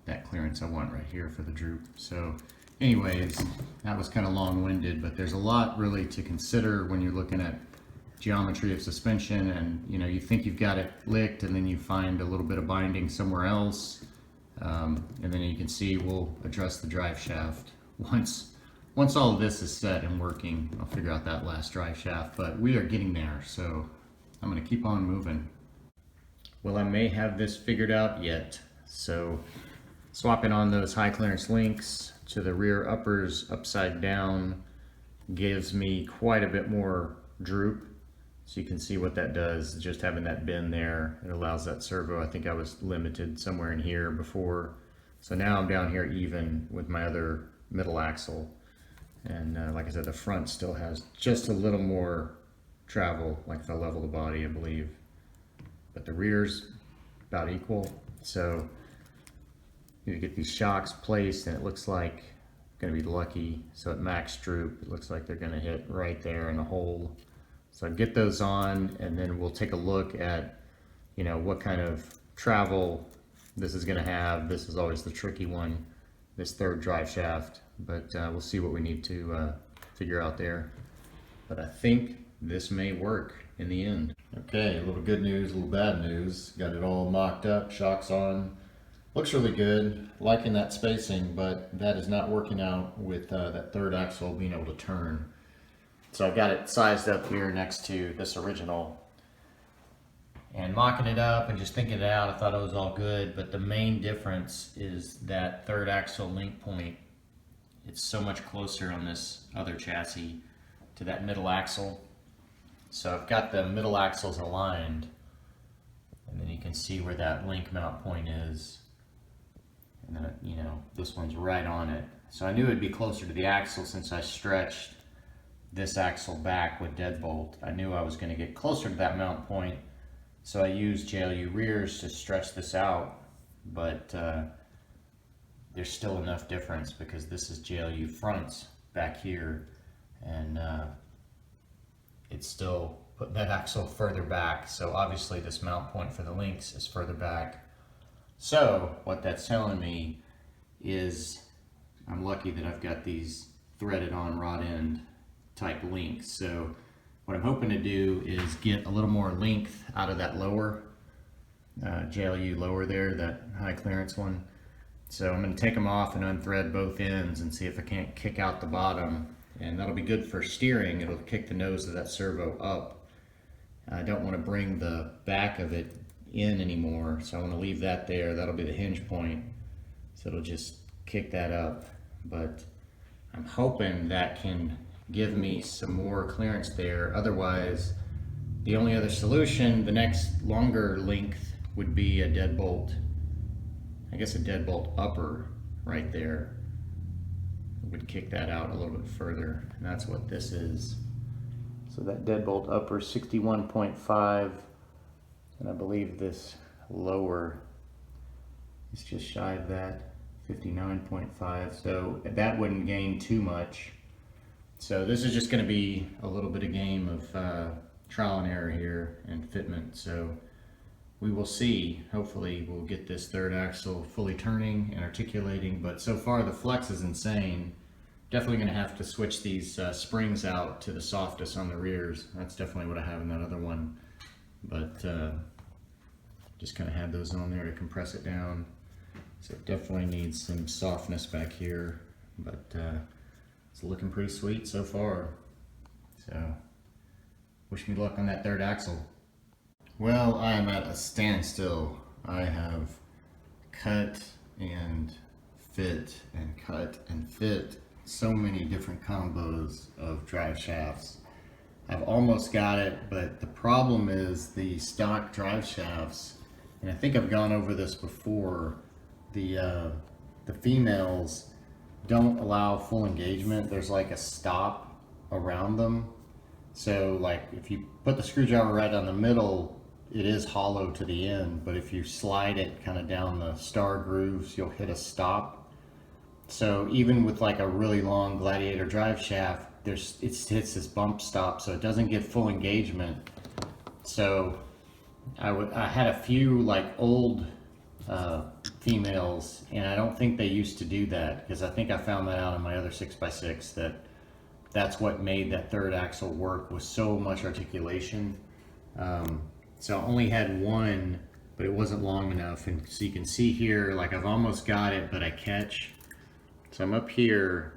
that clearance I want right here for the droop. So anyways, that was kind of long-winded, but there's a lot really to consider when you're looking at geometry of suspension, and you think you've got it licked, and then you find a little bit of binding somewhere else, and then you can see we'll address the drive shaft once all of this is set and working. I'll figure out that last drive shaft, but we are getting there, so I'm going to keep on moving. Well, I may have this figured out yet. So swapping on those high clearance links to the rear uppers upside down gives me quite a bit more droop. So you can see what that does, just having that bend there. It allows that servo. I think I was limited somewhere in here before. So now I'm down here even with my other middle axle. And like I said, the front still has just a little more travel, like if I level the body, I believe. But the rear's about equal. So you get these shocks placed, and it looks like I'm gonna be lucky. So at max droop, it looks like they're gonna hit right there in the hole. So get those on, and then we'll take a look at, what kind of travel this is gonna have. This is always the tricky one, this third drive shaft, but we'll see what we need to figure out there. But I think this may work in the end. Okay, a little good news, a little bad news. Got it all mocked up, shocks on. Looks really good, liking that spacing, but that is not working out with that third axle being able to turn. So I've got it sized up here next to this original, and mocking it up and just thinking it out, I thought it was all good, but the main difference is that third axle link point. It's so much closer on this other chassis to that middle axle. So I've got the middle axles aligned, and then you can see where that link mount point is. And then, this one's right on it. So I knew it'd be closer to the axle since I stretched this axle back with deadbolt. I knew I was going to get closer to that mount point. So I used JLU rears to stretch this out, but there's still enough difference because this is JLU fronts back here, and it's still putting that axle further back. So obviously this mount point for the links is further back. So what that's telling me is I'm lucky that I've got these threaded on rod end type links. So what I'm hoping to do is get a little more length out of that lower JLU lower there, that high clearance one. So I'm going to take them off and unthread both ends and see if I can't kick out the bottom, and that'll be good for steering. It'll kick the nose of that servo up. I don't want to bring the back of it in anymore, so I want to leave that there. That'll be the hinge point, so it'll just kick that up. But I'm hoping that can give me some more clearance there. Otherwise, the only other solution, the next longer length, would be a deadbolt. I guess a deadbolt upper right there would kick that out a little bit further, and that's what this is. So that deadbolt upper 61.5, and I believe this lower is just shy of that, 59.5. So that wouldn't gain too much. So this is just going to be a little bit of game of trial and error here and fitment. So we will see. Hopefully we'll get this third axle fully turning and articulating, but so far the flex is insane. Definitely going to have to switch these springs out to the softest on the rears. That's definitely what I have in that other one, but just kind of had those on there to compress it down. So it definitely needs some softness back here, but it's looking pretty sweet so far. So wish me luck on that third axle. Well, I am at a standstill. I have cut and fit and cut and fit so many different combos of drive shafts. I've almost got it, but the problem is the stock drive shafts, and I think I've gone over this before, the females don't allow full engagement. There's like a stop around them. So like if you put the screwdriver right down the middle, it is hollow to the end, but if you slide it kind of down the star grooves, you'll hit a stop. So even with like a really long Gladiator drive shaft, it hits this bump stop, so it doesn't get full engagement. So I had a few like old females, and I don't think they used to do that, because I think I found that out on my other 6x6, that's what made that third axle work, was so much articulation. So I only had one, but it wasn't long enough. And so you can see here, like I've almost got it, but I catch. So I'm up here,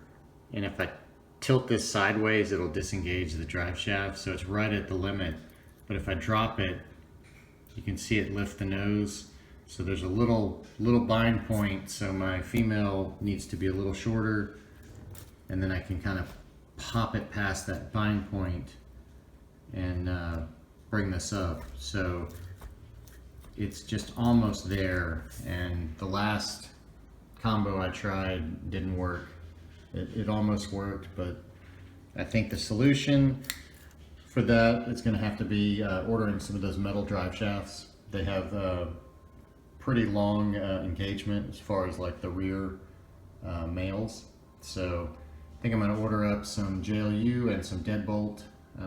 and if I tilt this sideways, it'll disengage the drive shaft. So it's right at the limit. But if I drop it, you can see it lift the nose. So there's a little bind point. So my female needs to be a little shorter, and then I can kind of pop it past that bind point and bring this up. So it's just almost there, and the last combo I tried didn't work. It almost worked, but I think the solution for that is going to have to be ordering some of those metal drive shafts. They have pretty long engagement as far as like the rear males. So I think I'm going to order up some JLU and some deadbolt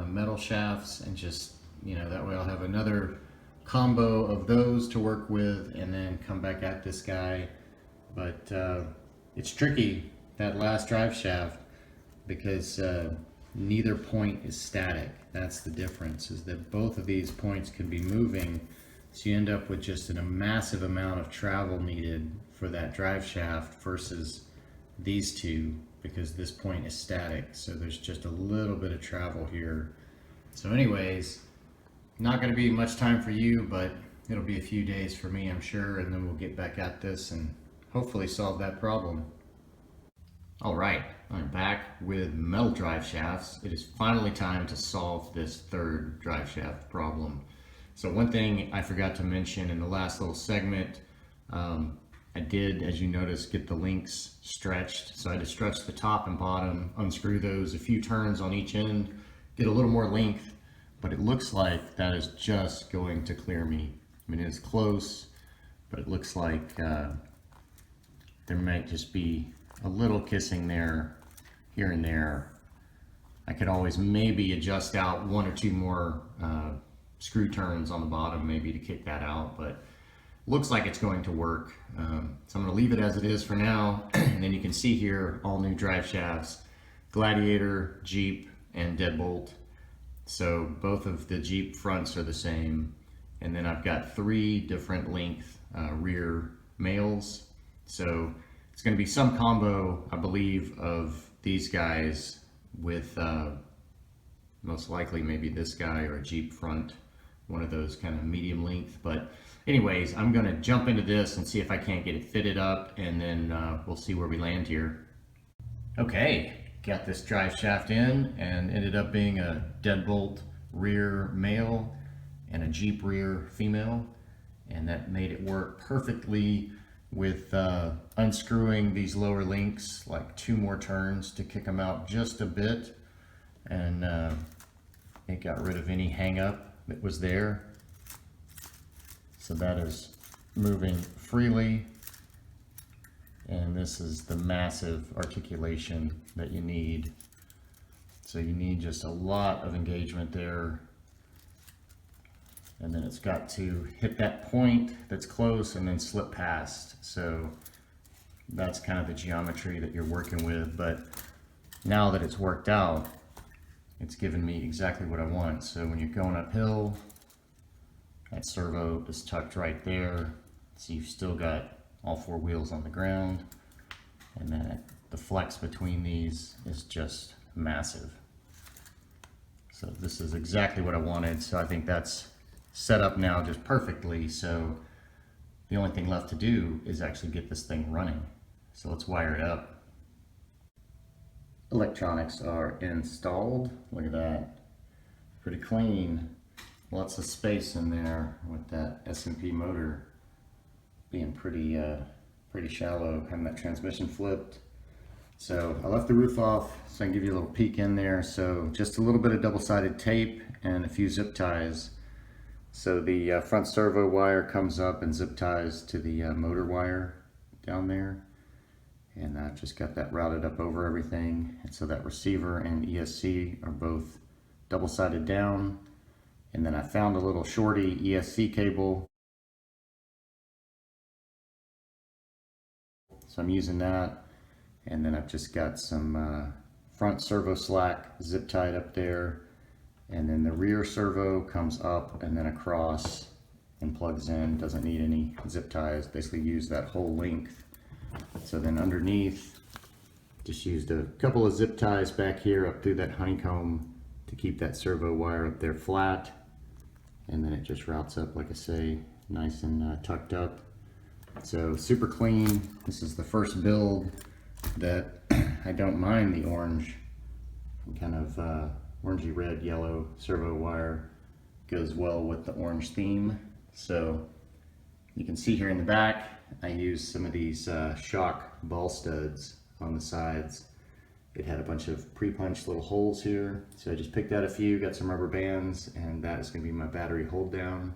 metal shafts, and just, you know, that way I'll have another combo of those to work with, and then come back at this guy. But it's tricky, that last drive shaft, because neither point is static. That's the difference, is that both of these points can be moving, so you end up with just a massive amount of travel needed for that drive shaft versus these two, because this point is static. So there's just a little bit of travel here. So anyways, not going to be much time for you, but it'll be a few days for me, I'm sure, and then we'll get back at this and hopefully solve that problem. All right, I'm back with metal drive shafts. It is finally time to solve this third drive shaft problem. So one thing I forgot to mention in the last little segment, I did, as you notice, get the links stretched. So I had to stretch the top and bottom, unscrew those a few turns on each end, get a little more length, but it looks like that is just going to clear me. I mean, it's close, but it looks like there might just be a little kissing there, here and there. I could always maybe adjust out one or two more screw turns on the bottom, maybe, to kick that out, but looks like it's going to work. So I'm going to leave it as it is for now, and then you can see here all new drive shafts. Gladiator, Jeep, and Deadbolt. So both of the Jeep fronts are the same. And then I've got 3 different length rear males. So it's going to be some combo, I believe, of these guys with most likely maybe this guy or a Jeep front, one of those kind of medium length. But anyways, I'm going to jump into this and see if I can't get it fitted up, and then we'll see where we land here. Okay, got this drive shaft in, and ended up being a Deadbolt rear male and a Jeep rear female, and that made it work perfectly with unscrewing these lower links, like 2 more turns to kick them out just a bit, and it got rid of any hang up that was there. So that is moving freely, and this is the massive articulation that you need. So you need just a lot of engagement there, and then it's got to hit that point that's close and then slip past. So that's kind of the geometry that you're working with. But now that it's worked out, it's given me exactly what I want. So when you're going uphill, that servo is tucked right there. So you've still got all 4 wheels on the ground, and then the flex between these is just massive. So this is exactly what I wanted. So I think that's set up now just perfectly. So the only thing left to do is actually get this thing running. So let's wire it up. Electronics are installed. Look at that, pretty clean. Lots of space in there with that S&P motor being pretty shallow, having that transmission flipped. So I left the roof off so I can give you a little peek in there. So just a little bit of double-sided tape and a few zip ties. So the front servo wire comes up and zip ties to the motor wire down there. And I've just got that routed up over everything. And so that receiver and ESC are both double-sided down. And then I found a little shorty ESC cable. So I'm using that. And then I've just got some front servo slack zip tied up there. And then the rear servo comes up and then across and plugs in. Doesn't need any zip ties. Basically use that whole length. So then underneath, just used a couple of zip ties back here up through that honeycomb to keep that servo wire up there flat. And then it just routes up, like I say, nice and tucked up. So super clean. This is the first build that I don't mind the orange, kind of orangey red yellow servo wire. Goes well with the orange theme. So you can see here in the back, I used some of these shock ball studs on the sides. It had a bunch of pre-punched little holes here. So I just picked out a few, got some rubber bands, and that is going to be my battery hold down.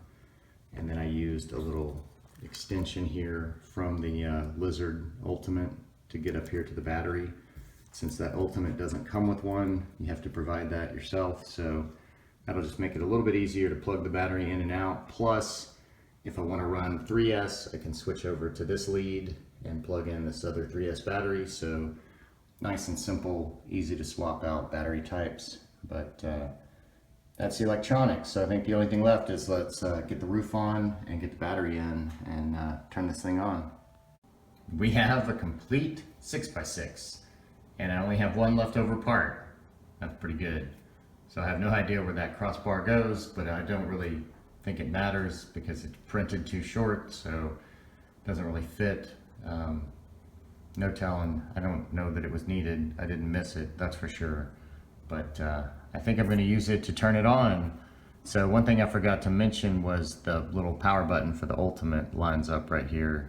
And then I used a little extension here from the Lizard Ultimate to get up here to the battery. Since that Ultimate doesn't come with one, you have to provide that yourself. So that'll just make it a little bit easier to plug the battery in and out. Plus, if I want to run 3S, I can switch over to this lead and plug in this other 3S battery. So nice and simple, easy to swap out battery types. But that's the electronics. So I think the only thing left is let's get the roof on and get the battery in and turn this thing on. We have a complete 6x6, and I only have one leftover part. That's pretty good. So I have no idea where that crossbar goes, but I don't really think it matters because it's printed too short, so it doesn't really fit. No telling. I don't know that it was needed. I didn't miss it, that's for sure. But I think I'm going to use it to turn it on. So one thing I forgot to mention was the little power button for the Ultimate lines up right here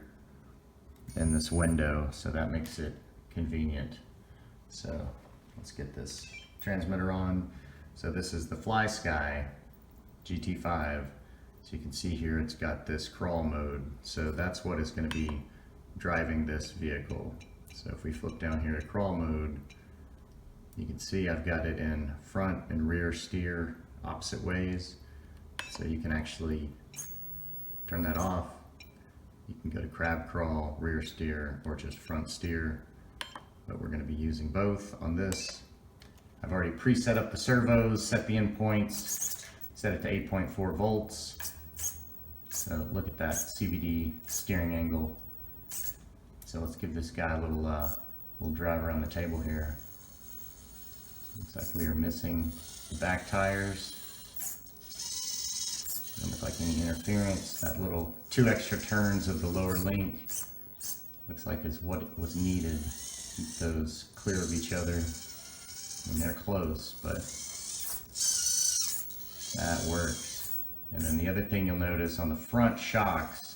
in this window, so that makes it convenient. So let's get this transmitter on. So this is the Fly Sky GT5. So you can see here it's got this crawl mode. So that's what is going to be driving this vehicle. So if we flip down here to crawl mode, you can see I've got it in front and rear steer opposite ways. So you can actually turn that off. You can go to crab crawl, rear steer, or just front steer. But we're going to be using both on this. I've already preset up the servos, set the endpoints, set it to 8.4 volts. So look at that CVD steering angle. So let's give this guy a little drive around the table here. Looks like we are missing the back tires. Doesn't look like any interference. That little 2 extra turns of the lower link looks like is what was needed. Keep those clear of each other. And they're close, but that works. And then the other thing you'll notice on the front shocks,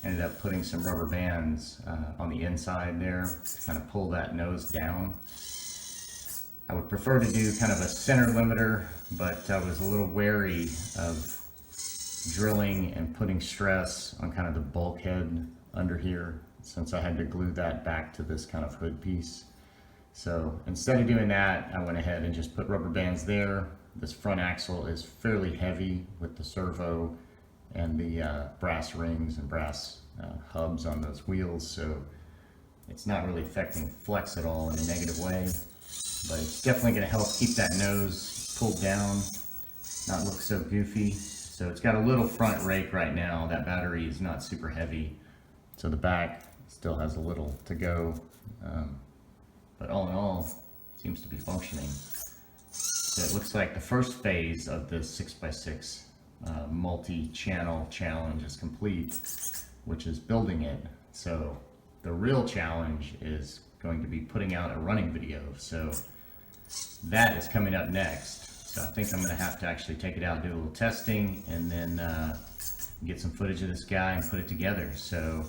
ended up putting some rubber bands on the inside there to kind of pull that nose down. I would prefer to do kind of a center limiter, but I was a little wary of drilling and putting stress on kind of the bulkhead under here, since I had to glue that back to this kind of hood piece. So instead of doing that, I went ahead and just put rubber bands there. This front axle is fairly heavy with the servo and the brass rings and brass hubs on those wheels, so it's not really affecting flex at all in a negative way, but it's definitely going to help keep that nose pulled down, not look so goofy. So it's got a little front rake right now. That battery is not super heavy, so the back still has a little to go. But all in all, it seems to be functioning. So it looks like the first phase of this 6x6 multi-channel challenge is complete, which is building it. So the real challenge is going to be putting out a running video. So that is coming up next. So I think I'm going to have to actually take it out, do a little testing, and then get some footage of this guy and put it together. So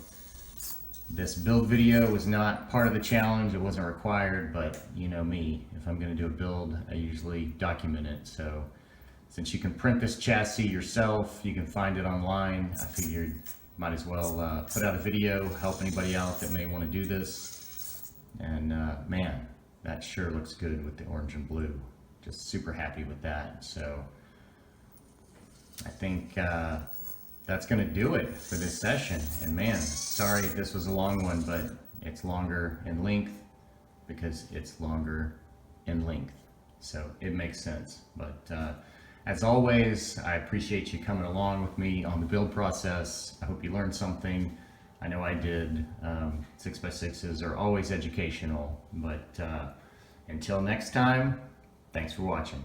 this build video was not part of the challenge. It wasn't required, but you know me, if I'm going to do a build, I usually document it. So since you can print this chassis yourself, you can find it online, I figured might as well put out a video, help anybody out that may want to do this. And man, that sure looks good with the orange and blue. Just super happy with that. So I think that's going to do it for this session. And man, sorry if this was a long one, but it's longer in length because it's longer in length. So it makes sense. But as always, I appreciate you coming along with me on the build process. I hope you learned something. I know I did. 6x6s are always educational, but until next time, thanks for watching.